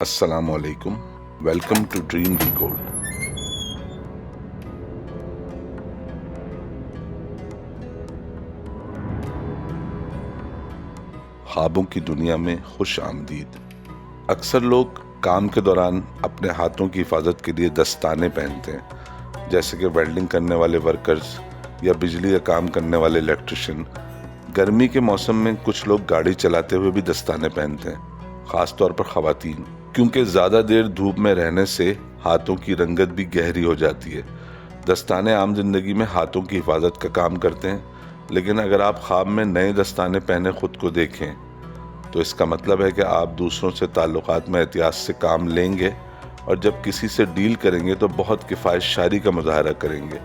السلام علیکم، welcome to dream decode. خوابوں کی دنیا میں خوش آمدید۔ اکثر لوگ کام کے دوران اپنے ہاتھوں کی حفاظت کے لیے دستانے پہنتے ہیں، جیسے کہ ویلڈنگ کرنے والے ورکرز یا بجلی کا کام کرنے والے الیکٹریشین۔ گرمی کے موسم میں کچھ لوگ گاڑی چلاتے ہوئے بھی دستانے پہنتے ہیں، خاص طور پر خواتین، کیونکہ زیادہ دیر دھوپ میں رہنے سے ہاتھوں کی رنگت بھی گہری ہو جاتی ہے۔ دستانے عام زندگی میں ہاتھوں کی حفاظت کا کام کرتے ہیں، لیکن اگر آپ خواب میں نئے دستانے پہنے خود کو دیکھیں تو اس کا مطلب ہے کہ آپ دوسروں سے تعلقات میں احتیاط سے کام لیں گے، اور جب کسی سے ڈیل کریں گے تو بہت کفایت شاری کا مظاہرہ کریں گے۔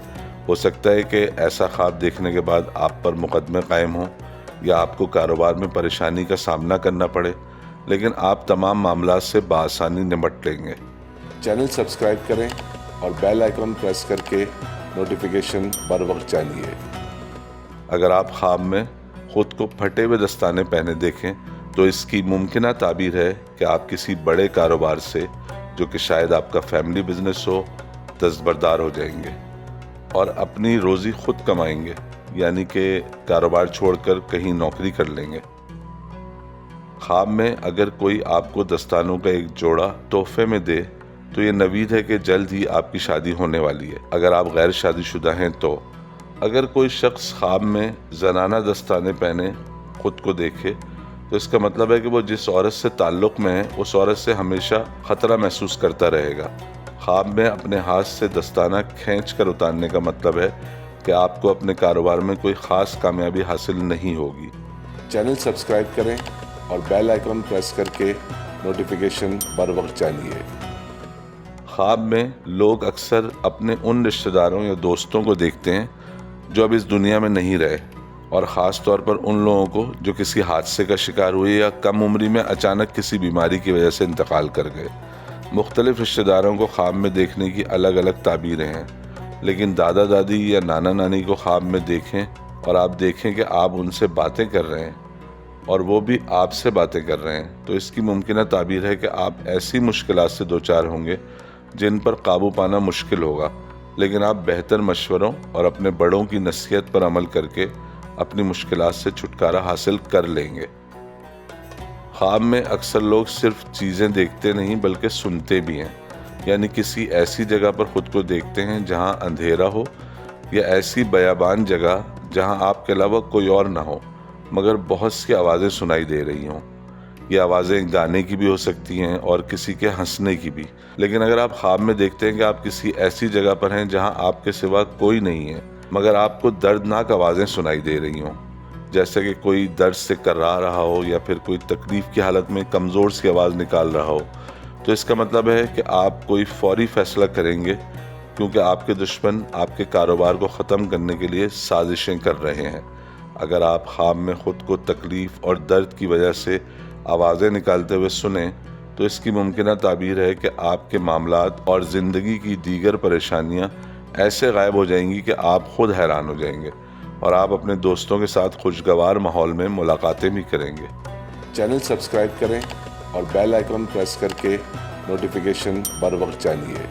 ہو سکتا ہے کہ ایسا خواب دیکھنے کے بعد آپ پر مقدمے قائم ہوں یا آپ کو کاروبار میں پریشانی کا سامنا کرنا پڑے، لیکن آپ تمام معاملات سے بآسانی نمٹ لیں گے۔ چینل سبسکرائب کریں اور بیل آئیکن پریس کر کے نوٹیفیکیشن بر وقت جانیے۔ اگر آپ خواب میں خود کو پھٹے ہوئے دستانے پہنے دیکھیں تو اس کی ممکنہ تعبیر ہے کہ آپ کسی بڑے کاروبار سے، جو کہ شاید آپ کا فیملی بزنس ہو، دستبردار ہو جائیں گے اور اپنی روزی خود کمائیں گے، یعنی کہ کاروبار چھوڑ کر کہیں نوکری کر لیں گے۔ خواب میں اگر کوئی آپ کو دستانوں کا ایک جوڑا تحفے میں دے تو یہ نوید ہے کہ جلد ہی آپ کی شادی ہونے والی ہے، اگر آپ غیر شادی شدہ ہیں تو۔ اگر کوئی شخص خواب میں زنانہ دستانے پہنے خود کو دیکھے تو اس کا مطلب ہے کہ وہ جس عورت سے تعلق میں ہے اس عورت سے ہمیشہ خطرہ محسوس کرتا رہے گا۔ خواب میں اپنے ہاتھ سے دستانہ کھینچ کر اتارنے کا مطلب ہے کہ آپ کو اپنے کاروبار میں کوئی خاص کامیابی حاصل نہیں ہوگی۔ چینل سبسکرائب کریں اور بیل آئیکن پریس کر کے نوٹیفیکیشن بر وقت جانیے۔ خواب میں لوگ اکثر اپنے ان رشتہ داروں یا دوستوں کو دیکھتے ہیں جو اب اس دنیا میں نہیں رہے، اور خاص طور پر ان لوگوں کو جو کسی حادثے کا شکار ہوئے یا کم عمری میں اچانک کسی بیماری کی وجہ سے انتقال کر گئے۔ مختلف رشتہ داروں کو خواب میں دیکھنے کی الگ الگ تعبیریں ہیں، لیکن دادا دادی یا نانا نانی کو خواب میں دیکھیں اور آپ دیکھیں کہ آپ ان سے باتیں کر رہے ہیں اور وہ بھی آپ سے باتیں کر رہے ہیں، تو اس کی ممکنہ تعبیر ہے کہ آپ ایسی مشکلات سے دوچار ہوں گے جن پر قابو پانا مشکل ہوگا، لیکن آپ بہتر مشوروں اور اپنے بڑوں کی نصیحت پر عمل کر کے اپنی مشکلات سے چھٹکارا حاصل کر لیں گے۔ خواب میں اکثر لوگ صرف چیزیں دیکھتے نہیں بلکہ سنتے بھی ہیں، یعنی کسی ایسی جگہ پر خود کو دیکھتے ہیں جہاں اندھیرا ہو، یا ایسی بیابان جگہ جہاں آپ کے علاوہ کوئی اور نہ ہو مگر بہت سی آوازیں سنائی دے رہی ہوں۔ یہ آوازیں گانے کی بھی ہو سکتی ہیں اور کسی کے ہنسنے کی بھی، لیکن اگر آپ خواب میں دیکھتے ہیں کہ آپ کسی ایسی جگہ پر ہیں جہاں آپ کے سوا کوئی نہیں ہے مگر آپ کو دردناک آوازیں سنائی دے رہی ہوں، جیسے کہ کوئی درد سے کرا رہا ہو یا پھر کوئی تکلیف کی حالت میں کمزور سی آواز نکال رہا ہو، تو اس کا مطلب ہے کہ آپ کوئی فوری فیصلہ کریں گے، کیونکہ آپ کے دشمن آپ کے کاروبار کو ختم کرنے کے لیے سازشیں کر رہے ہیں۔ اگر آپ خواب میں خود کو تکلیف اور درد کی وجہ سے آوازیں نکالتے ہوئے سنیں تو اس کی ممکنہ تعبیر ہے کہ آپ کے معاملات اور زندگی کی دیگر پریشانیاں ایسے غائب ہو جائیں گی کہ آپ خود حیران ہو جائیں گے، اور آپ اپنے دوستوں کے ساتھ خوشگوار ماحول میں ملاقاتیں بھی کریں گے۔ چینل سبسکرائب کریں اور بیل آئیکن پریس کر کے نوٹیفیکیشن بر وقت جانیے۔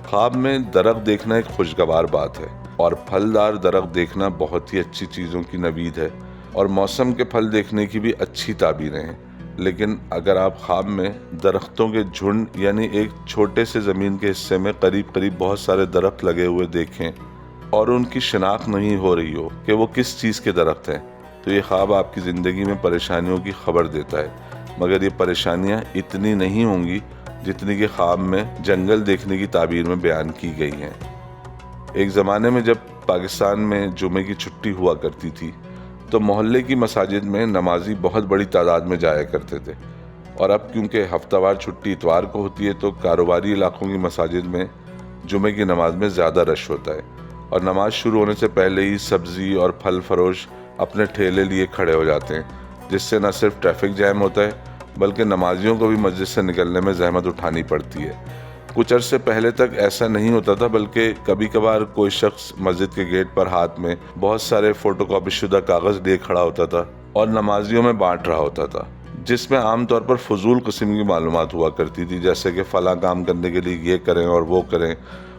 خواب میں درخت دیکھنا ایک خوشگوار بات ہے، اور پھلدار درخت دیکھنا بہت ہی اچھی چیزوں کی نوید ہے، اور موسم کے پھل دیکھنے کی بھی اچھی تعبیریں ہیں۔ لیکن اگر آپ خواب میں درختوں کے جھنڈ، یعنی ایک چھوٹے سے زمین کے حصے میں قریب قریب بہت سارے درخت لگے ہوئے دیکھیں اور ان کی شناخت نہیں ہو رہی ہو کہ وہ کس چیز کے درخت ہیں، تو یہ خواب آپ کی زندگی میں پریشانیوں کی خبر دیتا ہے، مگر یہ پریشانیاں اتنی نہیں ہوں گی جتنی کہ خواب میں جنگل دیکھنے کی تعبیر میں بیان کی گئی ہیں۔ ایک زمانے میں جب پاکستان میں جمعے کی چھٹی ہوا کرتی تھی تو محلے کی مساجد میں نمازی بہت بڑی تعداد میں جایا کرتے تھے، اور اب کیونکہ ہفتہ وار چھٹی اتوار کو ہوتی ہے تو کاروباری علاقوں کی مساجد میں جمعے کی نماز میں زیادہ رش ہوتا ہے، اور نماز شروع ہونے سے پہلے ہی سبزی اور پھل فروش اپنے ٹھیلے لیے کھڑے ہو جاتے ہیں، جس سے نہ صرف ٹریفک جام ہوتا ہے بلکہ نمازیوں کو بھی مسجد سے نکلنے میں زحمت اٹھانی پڑتی ہے۔ کچھ عرصے پہلے تک ایسا نہیں ہوتا تھا، بلکہ کبھی کبھار کوئی شخص مسجد کے گیٹ پر ہاتھ میں بہت سارے فوٹو کاپی شدہ کاغذ لیے کھڑا ہوتا تھا اور نمازیوں میں بانٹ رہا ہوتا تھا۔ جس میں عام طور پر فضول قسم کی معلومات ہوا کرتی تھی، جیسے کہ فلاں کام کرنے کے لیے یہ کریں اور وہ کریں،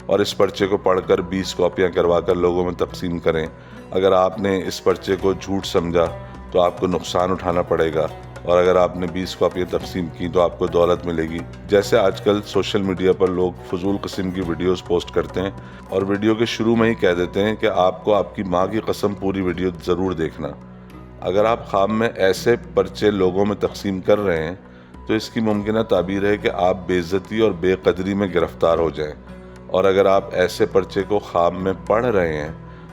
اور اس پرچے کو پڑھ کر 20 کاپیاں کروا کر لوگوں میں تقسیم کریں۔ اگر آپ نے اس پرچے کو جھوٹ سمجھا تو آپ کو نقصان اٹھانا پڑے گا، اور اگر آپ نے 20 کاپیاں تقسیم کی تو آپ کو دولت ملے گی۔ جیسے آج کل سوشل میڈیا پر لوگ فضول قسم کی ویڈیوز پوسٹ کرتے ہیں اور ویڈیو کے شروع میں ہی کہہ دیتے ہیں کہ آپ کو آپ کی ماں کی قسم پوری ویڈیو ضرور دیکھنا۔ اگر آپ خواب میں ایسے پرچے لوگوں میں تقسیم کر رہے ہیں تو اس کی ممکنہ تعبیر ہے کہ آپ بے عزتی اور بے قدری میں گرفتار ہو جائیں، اور اگر آپ ایسے پرچے کو خواب میں پڑھ رہے ہیں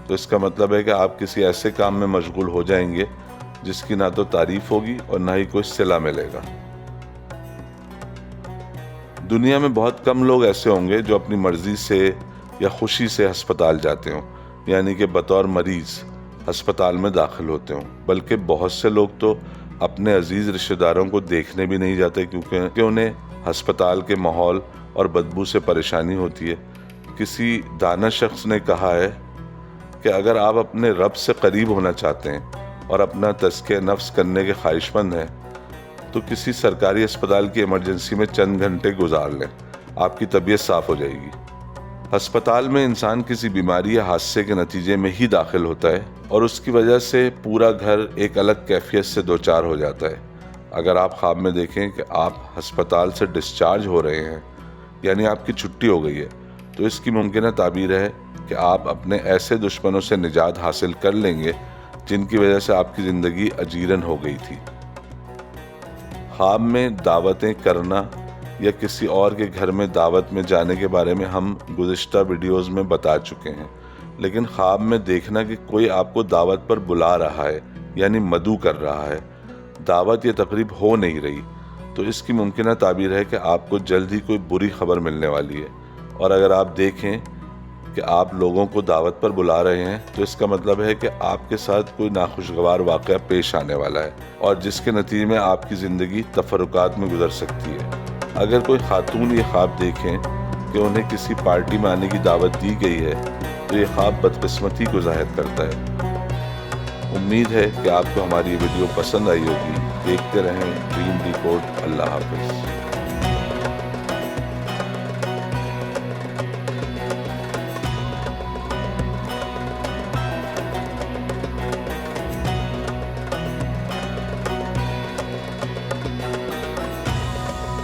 تو اس کا مطلب ہے کہ آپ کسی ایسے کام میں مشغول ہو جائیں گے جس کی نہ تو تعریف ہوگی اور نہ ہی کوئی صلہ ملے گا۔ دنیا میں بہت کم لوگ ایسے ہوں گے جو اپنی مرضی سے یا خوشی سے ہسپتال جاتے ہوں، یعنی کہ بطور مریض ہسپتال میں داخل ہوتے ہوں، بلکہ بہت سے لوگ تو اپنے عزیز رشتہ داروں کو دیکھنے بھی نہیں جاتے کیونکہ انہیں ہسپتال کے ماحول اور بدبو سے پریشانی ہوتی ہے۔ کسی دانا شخص نے کہا ہے کہ اگر آپ اپنے رب سے قریب ہونا چاہتے ہیں اور اپنا تزکیہ نفس کرنے کے خواہش مند ہیں تو کسی سرکاری اسپتال کی ایمرجنسی میں چند گھنٹے گزار لیں، آپ کی طبیعت صاف ہو جائے گی۔ ہسپتال میں انسان کسی بیماری یا حادثے کے نتیجے میں ہی داخل ہوتا ہے اور اس کی وجہ سے پورا گھر ایک الگ کیفیت سے دوچار ہو جاتا ہے۔ اگر آپ خواب میں دیکھیں کہ آپ ہسپتال سے ڈسچارج ہو رہے ہیں، یعنی آپ کی چھٹی ہو گئی ہے، تو اس کی ممکنہ تعبیر ہے کہ آپ اپنے ایسے دشمنوں سے نجات حاصل کر لیں گے جن کی وجہ سے آپ کی زندگی اجیرن ہو گئی تھی۔ خواب میں دعوتیں کرنا یا کسی اور کے گھر میں دعوت میں جانے کے بارے میں ہم گزشتہ ویڈیوز میں بتا چکے ہیں، لیکن خواب میں دیکھنا کہ کوئی آپ کو دعوت پر بلا رہا ہے، یعنی مدعو کر رہا ہے، دعوت یا تقریب ہو نہیں رہی، تو اس کی ممکنہ تعبیر ہے کہ آپ کو جلد ہی کوئی بری خبر ملنے والی ہے۔ اور اگر آپ دیکھیں کہ آپ لوگوں کو دعوت پر بلا رہے ہیں تو اس کا مطلب ہے کہ آپ کے ساتھ کوئی ناخوشگوار واقعہ پیش آنے والا ہے اور جس کے نتیجے میں آپ کی زندگی تفرقات میں گزر سکتی ہے۔ اگر کوئی خاتون یہ خواب دیکھیں کہ انہیں کسی پارٹی میں آنے کی دعوت دی گئی ہے تو یہ خواب بدقسمتی کو ظاہر کرتا ہے۔ امید ہے کہ آپ کو ہماری یہ ویڈیو پسند آئی ہوگی۔ دیکھتے رہیں ڈریم رپورٹ۔ اللہ حافظ۔